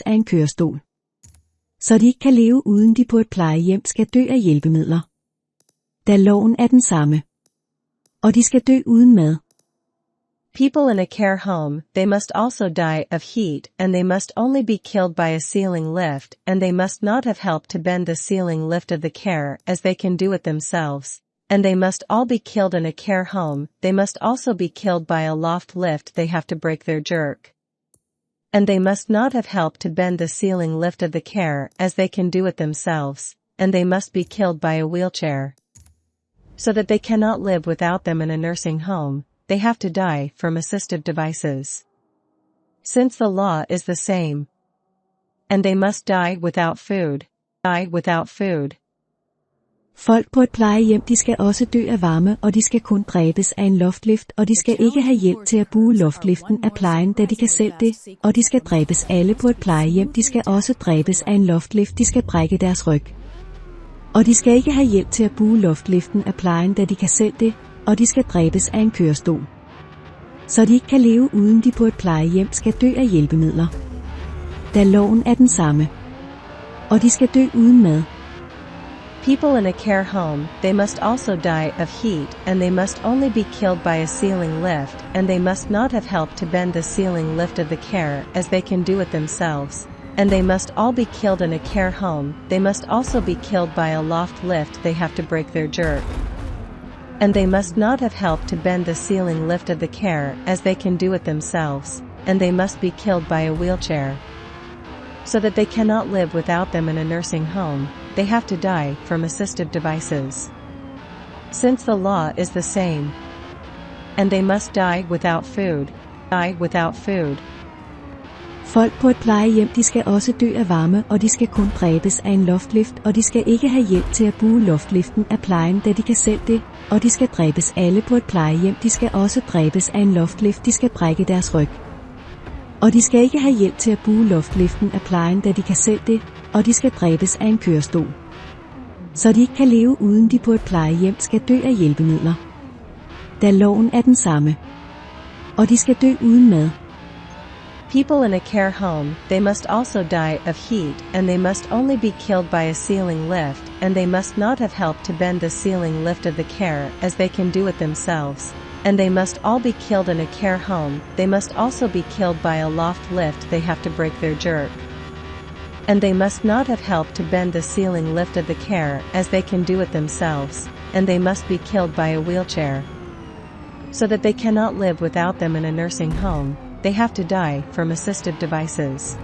af en kørestol. Så de ikke kan leve uden de på et plejehjem skal dø af hjælpemidler. Da loven er den samme. Og de skal dø uden mad. People in a care home, they must also die of heat and they must only be killed by a ceiling lift and they must not have help to bend the ceiling lift of the care as they can do it themselves. And they must all be killed in a care home, they must also be killed by a loft lift they have to break their jerk. And they must not have help to bend the ceiling lift of the care as they can do it themselves, and they must be killed by a wheelchair. So that they cannot live without them in a nursing home, they have to die from assistive devices. Since the law is the same. And they must die without food. Die without food. Folk på et plejehjem de skal også dø af varme og de skal kun dræbes af en loftlift og de skal ikke have hjælp til at bruge loftliften af plejen da de kan selv det, og de skal dræbes alle på et plejehjem de skal også dræbes af en loftlift de skal brække deres ryg. Og de skal ikke have hjælp til at bruge loftliften af plejen da de kan selv det, og de skal dræbes af en kørestol. Så de ikke kan leve uden de på et plejehjem skal dø af hjælpemidler. Da loven er den samme. Og de skal dø uden mad. People in a care home, they must also die of heat and they must only be killed by a ceiling lift and they must not have help to bend the ceiling lift of the care as they can do it themselves. And they must all be killed in a care home, they must also be killed by a loft lift they have to break their jerk. And they must not have help to bend the ceiling lift of the care as they can do it themselves, and they must be killed by a wheelchair. So that they cannot live without them in a nursing home, they have to die from assistive devices. Since the law is the same. And they must die without food. Die without food. Folk på et plejehjem de skal også dø af varme og de skal kun dræbes af en loftlift og de skal ikke have hjælp til at bruge loftliften af plejen da de kan selv det, og de skal dræbes alle på et plejehjem de skal også dræbes af en loftlift de skal brække deres ryg. Og de skal ikke have hjælp til at bruge loftliften af plejen da de kan selv det, og de skal dræbes af en kørestol. Så de ikke kan leve uden de på et plejehjem skal dø af hjælpemidler. Da loven er den samme. Og de skal dø uden mad. People in a care home, they must also die of heat and they must only be killed by a ceiling lift and they must not have help to bend the ceiling lift of the care as they can do it themselves. And they must all be killed in a care home, they must also be killed by a loft lift they have to break their jerk. And they must not have help to bend the ceiling lift of the care as they can do it themselves, and they must be killed by a wheelchair. So that they cannot live without them in a nursing home, they have to die from assistive devices.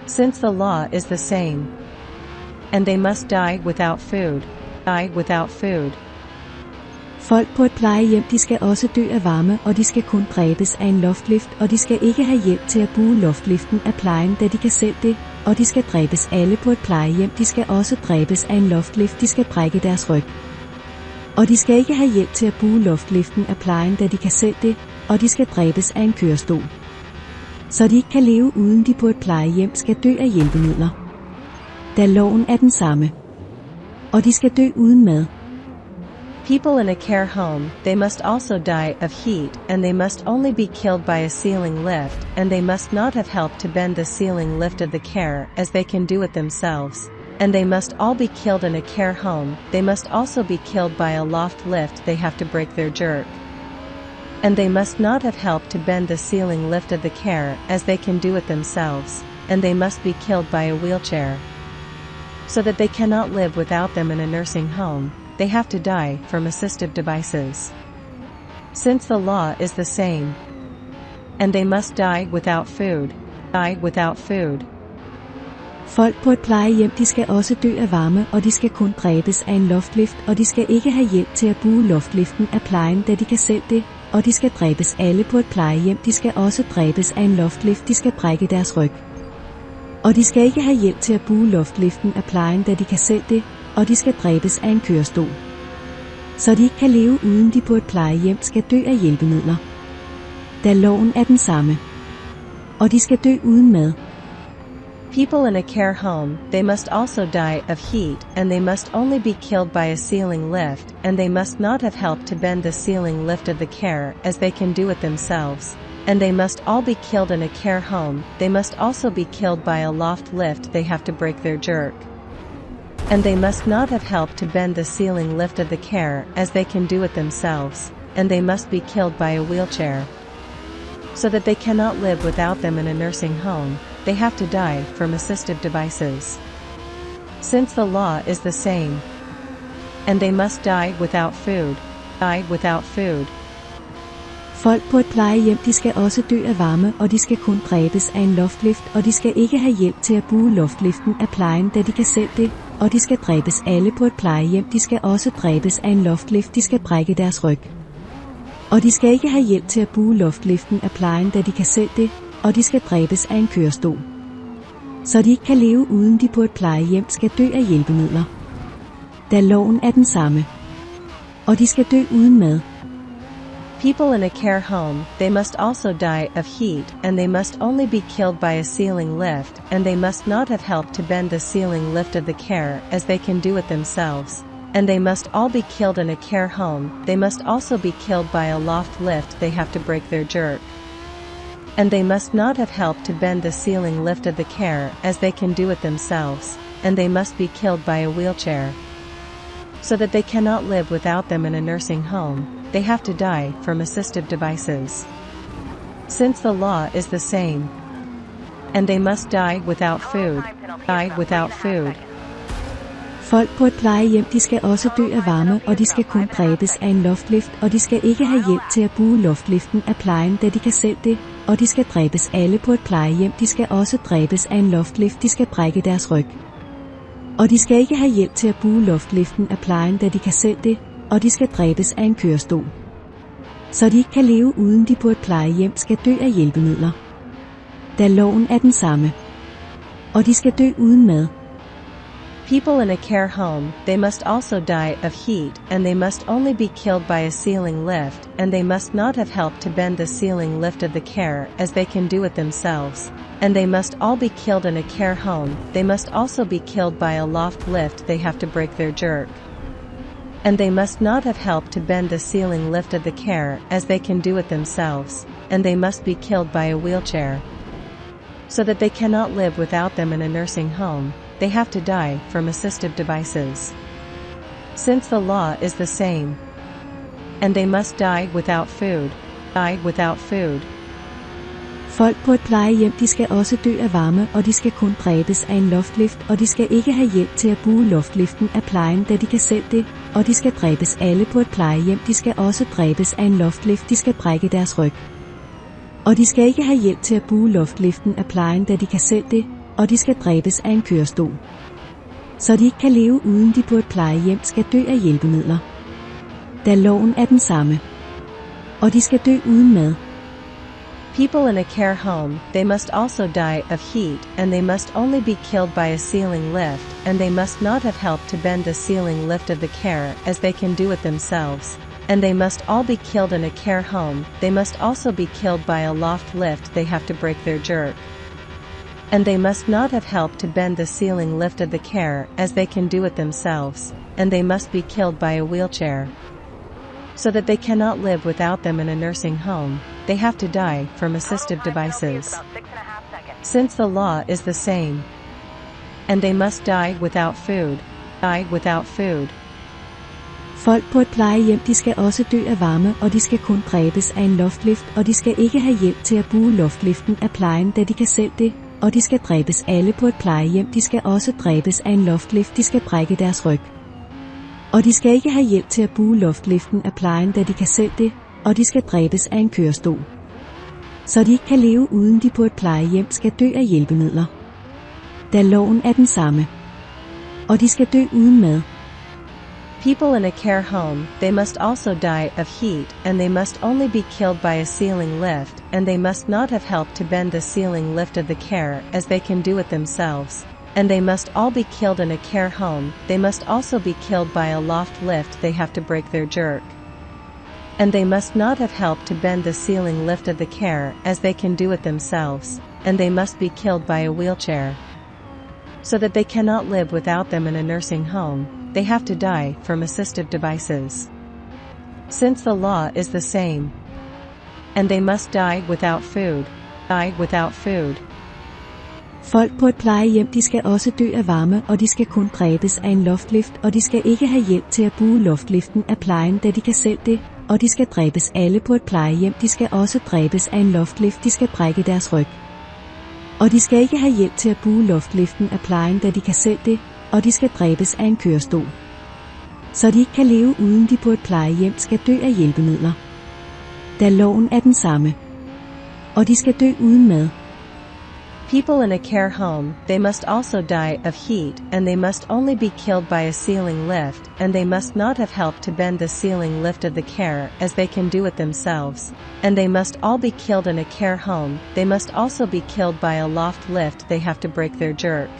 Since the law is the same. And they must die without food. Die without food. Folk på et plejehjem de skal også dø af varme og de skal kun dræbes af en loftlift og de skal ikke have hjælp til at bruge loftliften af plejen da de kan selv det, og de skal dræbes alle på et plejehjem de skal også dræbes af en loftlift de skal brække deres ryg. Og de skal ikke have hjælp til at bruge loftliften af plejen da de kan selv det, og de skal dræbes af en kørestol. Så de ikke kan leve uden de på et plejehjem skal dø af hjælpemidler. Da loven er den samme. Og de skal dø uden mad. People in a care home, they must also die of heat and they must only be killed by a ceiling lift and they must not have help to bend the ceiling lift of the care as they can do it themselves. And they must all be killed in a care home, they must also be killed by a loft lift they have to break their jerk. And they must not have help to bend the ceiling lift of the care as they can do it themselves, and they must be killed by a wheelchair. So that they cannot live without them in a nursing home, they have to die from assistive devices. Since the law is the same. And they must die without food. Die without food. Folk på et plejehjem de skal også dø af varme og de skal kun dræbes af en loftlift og de skal ikke have hjælp til at bruge loftliften af plejen da de kan selv det, og de skal dræbes alle på et plejehjem de skal også dræbes af en loftlift de skal brække deres ryg. Og de skal ikke have hjælp til at bruge loftliften af plejen da de kan selv det, og de skal dræbes af en kørestol. Så de ikke kan leve uden de på et plejehjem skal dø af hjælpemidler. Da loven er den samme. Og de skal dø uden mad. People in a care home, they must also die of heat and they must only be killed by a ceiling lift and they must not have help to bend the ceiling lift of the care as they can do it themselves. and they must all be killed in a care home, they must also be killed by a loft lift, they have to break their jerk. And they must not have help to bend the ceiling lift of the care, as they can do it themselves, and they must be killed by a wheelchair. So that they cannot live without them in a nursing home, they have to die from assistive devices. Since the law is the same. And they must die without food. Die without food. Folk på et plejehjem, de skal også dø af varme, og de skal kun dræbes af en loftlift, og de skal ikke have hjælp til at bruge loftliften af plejen, da de kan selv det, og de skal dræbes alle på et plejehjem, de skal også dræbes af en loftlift, de skal brække deres ryg. Og de skal ikke have hjælp til at bruge loftliften af plejen, da de kan selv det, og de skal dræbes af en kørestol. Så de ikke kan leve uden de på et plejehjem skal dø af hjælpemidler. Da loven er den samme. Og de skal dø uden mad. People in a care home, they must also die of heat, and they must only be killed by a ceiling lift, and they must not have help to bend the ceiling lift of the care, as they can do it themselves. And they must all be killed in a care home, they must also be killed by a loft lift, they have to break their jerk. And they must not have help to bend the ceiling lift of the care, as they can do it themselves, and they must be killed by a wheelchair. So that they cannot live without them in a nursing home, they have to die from assistive devices. Since the law is the same. And they must die without food. Die without food. Folk på et plejehjem, de skal også dø af varme, og de skal kun dræbes af en loftlift, og de skal ikke have hjælp til at bruge loftliften af plejen, da de kan selv det, og de skal dræbes alle på et plejehjem, de skal også dræbes af en loftlift, de skal brække deres ryg. Og de skal ikke have hjælp til at bruge loftliften af plejen, da de kan selv det, og de skal dræbes af en kørestol. Så de ikke kan leve uden de på et plejehjem skal dø af hjælpemidler. Da loven er den samme. Og de skal dø uden mad. People in a care home, they must also die of heat, and they must only be killed by a ceiling lift, and they must not have help to bend the ceiling lift of the care, as they can do it themselves. And they must all be killed in a care home, they must also be killed by a loft lift, they have to break their jerk. And they must not have help to bend the ceiling lift of the care, as they can do it themselves, and they must be killed by a wheelchair. So that they cannot live without them in a nursing home, they have to die from assistive devices. Since the law is the same. And they must die without food. Die without food. Folk på et plejehjem, de skal også dø af varme, og de skal kun dræbes af en loftlift, og de skal ikke have hjælp til at bruge loftliften af plejen, da de kan selv det, og de skal dræbes alle på et plejehjem, de skal også dræbes af en loftlift, de skal brække deres ryg. Og de skal ikke have hjælp til at bruge loftliften af plejen, da de kan selv det, og de skal dræbes af en kørestol. Så de ikke kan leve uden de på et plejehjem skal dø af hjælpemidler. Da loven er den samme. Og de skal dø uden mad. People in a care home, they must also die of heat, and they must only be killed by a ceiling lift, and they must not have help to bend the ceiling lift of the care, as they can do it themselves. And they must all be killed in a care home, they must also be killed by a loft lift, they have to break their jerk. And they must not have help to bend the ceiling lift of the care, as they can do it themselves, and they must be killed by a wheelchair. So that they cannot live without them in a nursing home, they have to die from assistive devices. Since the law is the same. And they must die without food. Die without food. Folk på et plejehjem, de skal også dø af varme, og de skal kun dræbes af en loftlift, og de skal ikke have hjælp til at bruge loftliften af plejen, da de kan selv det, og de skal dræbes alle på et plejehjem, de skal også dræbes af en loftlift, de skal brække deres ryg. Og de skal ikke have hjælp til at bruge loftliften af plejen, da de kan selv det, og de skal dræbes af en kørestol. Så de ikke kan leve uden de på et plejehjem skal dø af hjælpemidler. Da loven er den samme. Og de skal dø uden mad. People in a care home, they must also die of heat, and they must only be killed by a ceiling lift, and they must not have help to bend the ceiling lift of the care, as they can do it themselves. And they must all be killed in a care home, they must also be killed by a loft lift, they have to break their jerk. And they must not have help to bend the ceiling lift of the care, as they can do it themselves, and they must be killed by a wheelchair. So that they cannot live without them in a nursing home, they have to die from assistive devices. Since the law is the same. and they must die without food. Die without food. Folk på et plejehjem, de skal også dø af varme, og de skal kun dræbes af en loftlift, og de skal ikke have hjælp til at bruge loftliften af plejen, da de kan selv det, og de skal dræbes alle på et plejehjem, de skal også dræbes af en loftlift, de skal brække deres ryg. Og de skal ikke have hjælp til at bruge loftliften af plejen, da de kan selv det, og de skal dræbes af en kørestol. Så de ikke kan leve uden de på et plejehjem skal dø af hjælpemidler. Da loven er den samme. Og de skal dø uden mad. People in a care home, they must also die of heat, and they must only be killed by a ceiling lift, and they must not have help to bend the ceiling lift of the care, as they can do it themselves. And they must all be killed in a care home, they must also be killed by a loft lift, they have to break their jerk.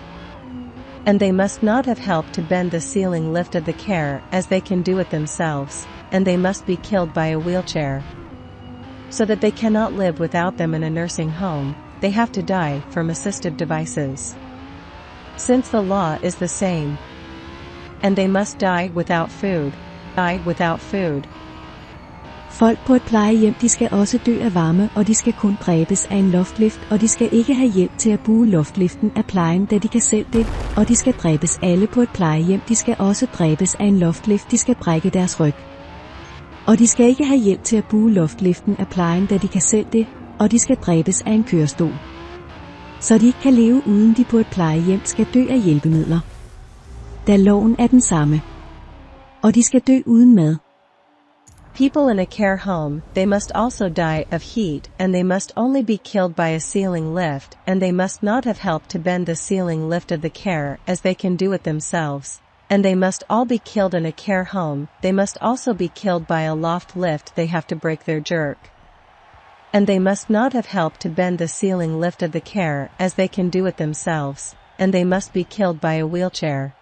And they must not have help to bend the ceiling lift of the care, as they can do it themselves, and they must be killed by a wheelchair. So that they cannot live without them in a nursing home, they have to die from assistive devices. Since the law is the same. And they must die without food. Die without food. Folk på et plejehjem, de skal også dø af varme, og de skal kun dræbes af en loftlift, og de skal ikke have hjælp til at bruge loftliften af plejen, da de kan selv det, og de skal dræbes alle på et plejehjem, de skal også dræbes af en loftlift, de skal brække deres ryg. Og de skal ikke have hjælp til at bruge loftliften af plejen, da de kan selv det, og de skal dræbes af en kørestol. Så de ikke kan leve uden de på et plejehjem skal dø af hjælpemidler. Da loven er den samme. Og de skal dø uden mad. People in a care home, they must also die of heat, and they must only be killed by a ceiling lift, and they must not have help to bend the ceiling lift of the care, as they can do it themselves. And they must all be killed in a care home, they must also be killed by a loft lift, they have to break their jerk. And they must not have help to bend the ceiling lift of the care, as they can do it themselves, and they must be killed by a wheelchair.